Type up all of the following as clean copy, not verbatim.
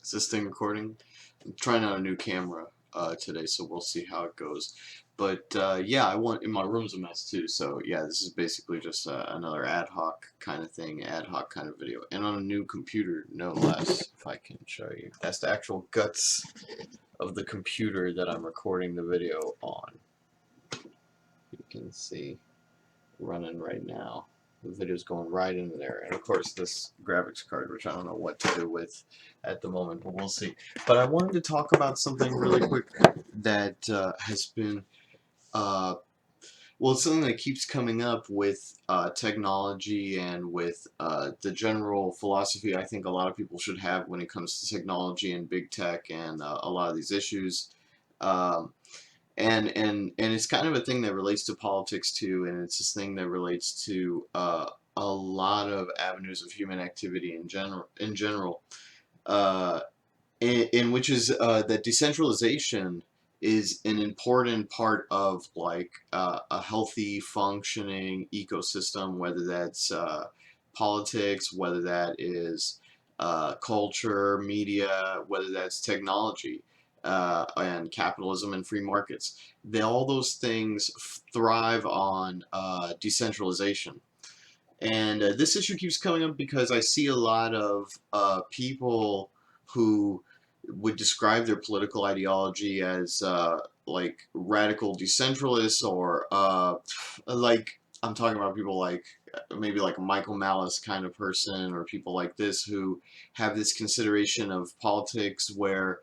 Is this thing recording? I'm trying out a new camera today, so we'll see how it goes. But yeah, my room's a mess too. So yeah, this is basically just another ad hoc kind of thing, ad hoc kind of video, and on a new computer, no less. If I can show you, that's the actual guts of the computer that I'm recording the video on. You can see running right now. The video's going right into there, and of course this graphics card, which I don't know what to do with at the moment, but we'll see. But I wanted to talk about something really quick that has been, well, it's something that keeps coming up with technology and with the general philosophy I think a lot of people should have when it comes to technology and big tech and a lot of these issues. Um, and it's kind of a thing that relates to politics too, and it's this thing that relates to a lot of avenues of human activity in general. Uh, in which is that decentralization is an important part of like a healthy functioning ecosystem, whether that's politics, whether that is culture, media, whether that's technology, and capitalism and free markets. All those things thrive on decentralization. And this issue keeps coming up because I see a lot of people who would describe their political ideology as like radical decentralists, or like I'm talking about people like maybe like a Michael Malice kind of person, or people like this who have this consideration of politics where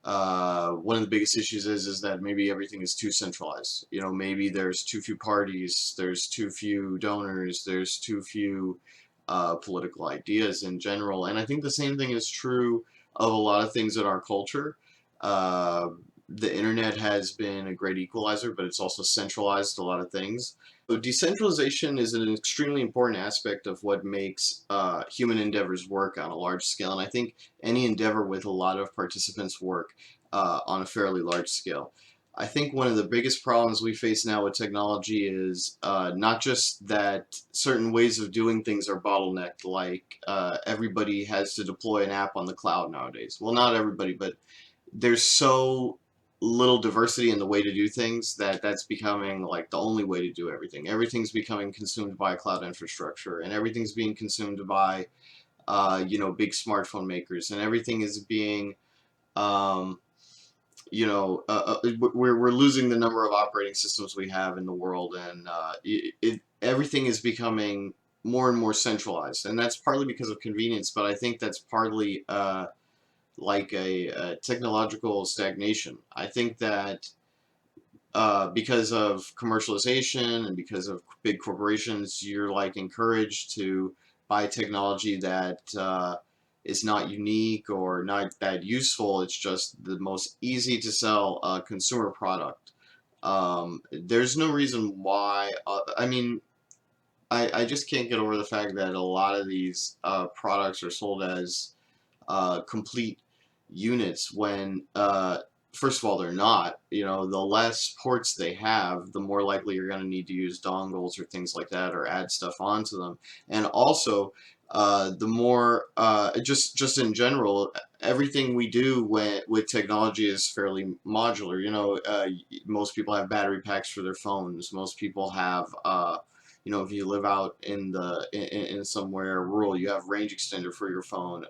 one of the biggest issues is that maybe everything is too centralized. You know, maybe there's too few parties, there's too few donors, there's too few political ideas in general. And I think the same thing is true of a lot of things in our culture. Uh, the internet has been a great equalizer, but it's also centralized a lot of things. So decentralization is an extremely important aspect of what makes human endeavors work on a large scale, and I think any endeavor with a lot of participants work on a fairly large scale. I think one of the biggest problems we face now with technology is not just that certain ways of doing things are bottlenecked, like everybody has to deploy an app on the cloud nowadays. Well, not everybody, but there's so little diversity in the way to do things that that's becoming like the only way to do everything. Everything's becoming consumed by cloud infrastructure, and everything's being consumed by big smartphone makers, and everything is being um, we're losing the number of operating systems we have in the world, and everything is becoming more and more centralized, and that's partly because of convenience, but I think that's partly like a technological stagnation. I think that because of commercialization and because of big corporations, you're like encouraged to buy technology that is not unique or not that useful. It's just the most easy to sell consumer product. There's no reason why. I mean, I just can't get over the fact that a lot of these products are sold as complete units when first of all they're not. You know, the less ports they have, the more likely you're going to need to use dongles or things like that, or add stuff onto them. And also the more just in general, everything we do with technology is fairly modular. You know, most people have battery packs for their phones. Most people have if you live out in somewhere rural, you have range extender for your phone.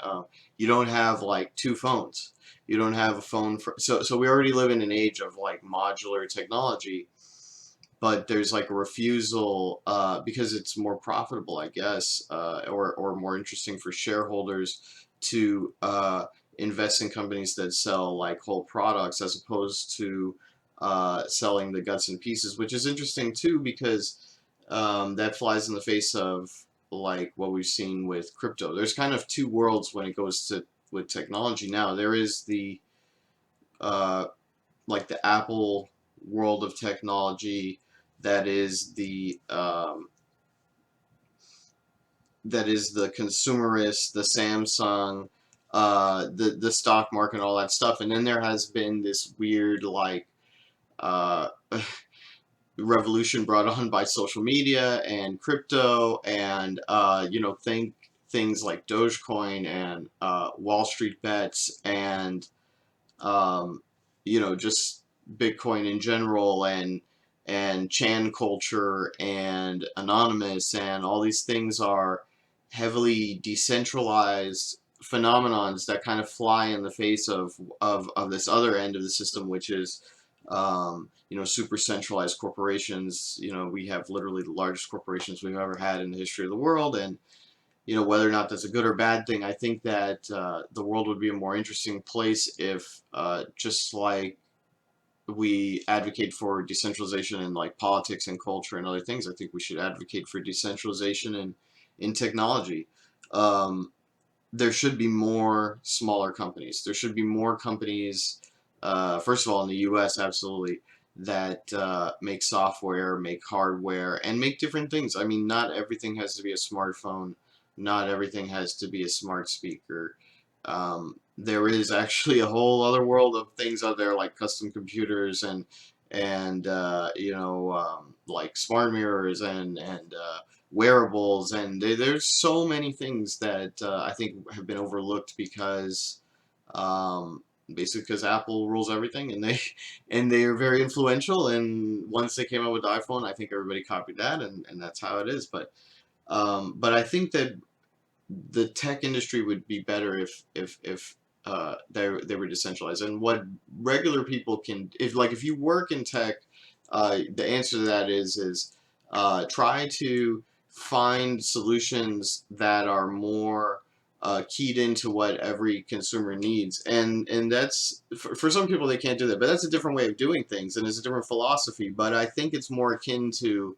You don't have like two phones. You don't have a phone for so we already live in an age of like modular technology, but there's like a refusal because it's more profitable, I guess, or more interesting for shareholders to invest in companies that sell like whole products as opposed to selling the guts and pieces, which is interesting too because that flies in the face of like what we've seen with crypto. There's kind of two worlds when it goes to with technology now. There is the uh, like the Apple world of technology that is the consumerist, the Samsung, the stock market, and all that stuff. And then there has been this weird like uh, revolution brought on by social media and crypto, and think things like Dogecoin and Wall Street bets and um, just Bitcoin in general and Chan culture and Anonymous and all these things are heavily decentralized phenomenons that kind of fly in the face of this other end of the system, which is super centralized corporations. We have literally the largest corporations we've ever had in the history of the world, and whether or not that's a good or bad thing, I think that the world would be a more interesting place if, just like we advocate for decentralization in like politics and culture and other things, I think we should advocate for decentralization in technology. Um, there should be more smaller companies. There should be more companies, first of all, in the US, absolutely, that make software, make hardware, and make different things. I mean, not everything has to be a smartphone, not everything has to be a smart speaker. There is actually a whole other world of things out there like custom computers and like smart mirrors and wearables, and there's so many things that I think have been overlooked because basically because Apple rules everything, and they and they are very influential. And once they came out with the iPhone, I think everybody copied that, and that's how it is. But I think that the tech industry would be better if they were decentralized. And what regular people can, if you work in tech, the answer to that is try to find solutions that are more keyed into what every consumer needs. And that's for some people they can't do that, but that's a different way of doing things and it's a different philosophy. But I think it's more akin to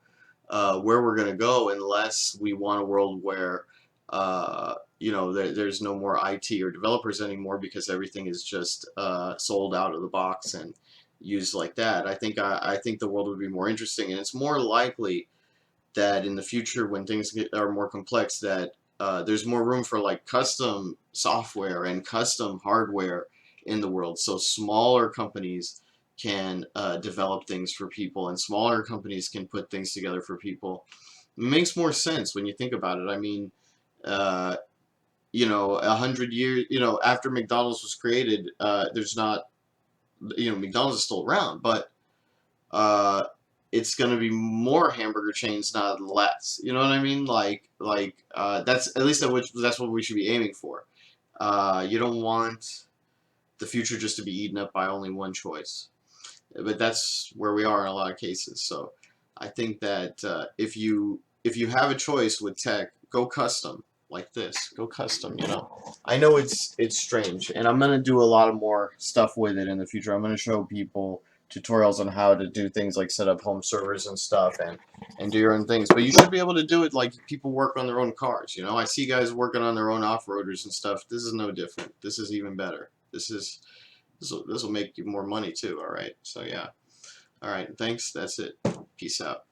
where we're going to go unless we want a world where there's no more IT or developers anymore because everything is just sold out of the box and used like that. I think the world would be more interesting, and it's more likely that in the future, when are more complex, that there's more room for like custom software and custom hardware in the world. So smaller companies can develop things for people, and smaller companies can put things together for people. It makes more sense when you think about it. I mean, uh, 100 years, after McDonald's was created, there's not, McDonald's is still around, but uh, it's going to be more hamburger chains, not less. You know what I mean? That's at least that's what we should be aiming for. You don't want the future just to be eaten up by only one choice, but that's where we are in a lot of cases. So I think that if you have a choice with tech, go custom like this. Go custom. I know it's strange, and I'm gonna do a lot of more stuff with it in the future. I'm gonna show people tutorials on how to do things like set up home servers and stuff and do your own things. But you should be able to do it like people work on their own cars. I see guys working on their own off-roaders and stuff. This is no different. This is even better. This will make you more money too. All right. So yeah. All right. Thanks. That's it. Peace out.